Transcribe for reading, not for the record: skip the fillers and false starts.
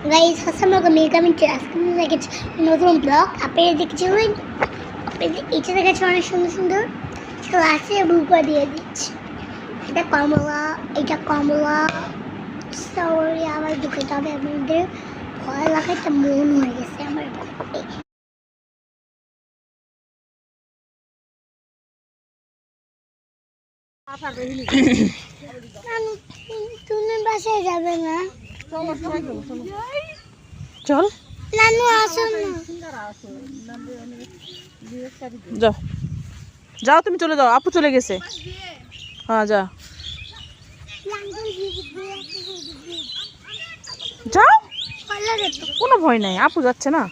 guys আসসালামু আলাইকুম আজকে আমি দেখেছি নতুন ব্লগ আপনারা দেখছিলেন আপনাদের এটা দেখেছি অনেক সুন্দর সুন্দর ক্লাসে বুকা দিয়ে দিচ্ছি এটা কমলা সরি আমার দুঃখিত হবে আপনাদের ভয় লাগাতে মন হয়ে গেছে আমার তুমি বাসায় যাবে না চল নানু আসো না যাও যাও তুমি চলে যাও আপু চলে গেছে হ্যাঁ যা যাও কোনো ভয় নাই আপু যাচ্ছে না